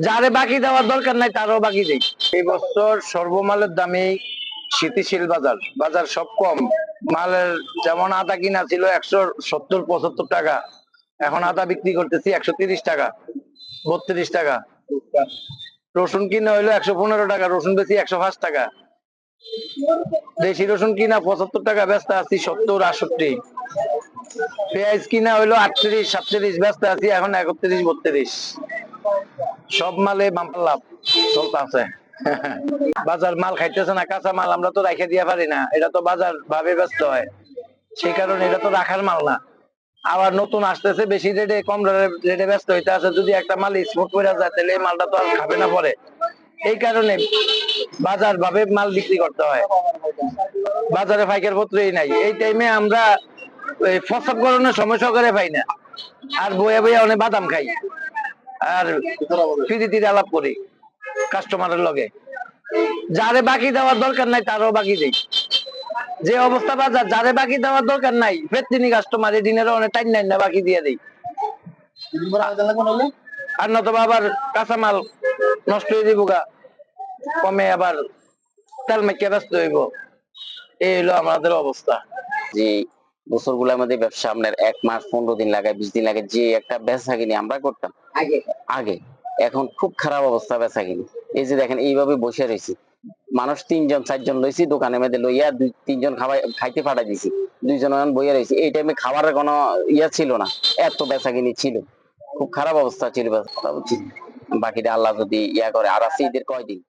যারে বাকি দেওয়ার দরকার নাই তারও বাকি দেই। এই বছর সর্বমালের দামে স্থিতিশীল বাজার, বাজার সব কম। মালের যেমন আদা কিনা ছিল 170-75 টাকা, এখন আদা বিক্রি করতেছি 130 টাকা, 32 টাকা। রসুন কিনা হইলো 115 টাকা, রসুন বেশি 105 টাকা। দেশি রসুন কিনা 75 টাকা, ব্যস্ত আছি 70-68। পেঁয়াজ কিনা হইলো 38-37, ব্যস্ত আছি এখন 31-32। সব মালে বাম্পার লাভ চলতে আছে। বাজার মাল খাইতেছে না, কাঁচা মাল আমরা তো রাখে দিয়ে পারি না, এটা তো বাজার ভাবে ব্যস্ত হয়, সেই কারণে এটা তো রাখার মাল না। আবার নতুন আসতেছে বেশি রেটে, কম রেটে ব্যস্ত হইতে আছে। যদি একটা মাল স্মুথ করে যায় তাহলে এই মালটা তো আর খাবে না পরে, এই কারণে বাজার ভাবে মাল বিক্রি করতে হয়। বাজারে পাইকার পত্রই নাই, এই টাইমে আমরা প্রস্রাব করানোর সময় সহকারে পাই না, আর বইয়া বইয়া অনেক বাদাম খাই আর ফিরি আলাপ করি কাস্টমারের লগে। যারে বাকি দেওয়ার দরকার নাই তারও বাকি দেই। যে অবস্থা বাজার, যারে বাকি দেওয়ার দরকার নাই ফেরতিনি কাস্টমার এই দিনের অনেক টাইম নাই না, বাকি দিয়ে দেই। আর নতুবা আবার কাঁচামাল নষ্ট হয়ে দিব গা, কমে আবার তেল মেকে ব্যস্ত হইব। এই হলো আমাদের অবস্থা। যে বছরগুলোর মধ্যে ব্যবসা আপনার 1 মাস 15 দিন লাগে, 20 দিন লাগে, যে একটা বেচা কিনি আমরা করতাম আগে, এখন খুব খারাপ অবস্থা বেচা কিনি। এই যে দেখেন এইভাবে বসে রয়েছি, মানুষ 3জন 4জন লইছি দোকানের মধ্যে লইয়া 2-3জন খাইতে পাঠাই দিছি, 2জন বইয়া রয়েছি। এই টাইমে খাবারের কোনো ইয়া ছিল না, এত বেচা কিনি ছিল, খুব খারাপ অবস্থা ছিল। বাকিটা আল্লাহ যদি ইয়া করে। আর আছে ঈদের কয়দিন।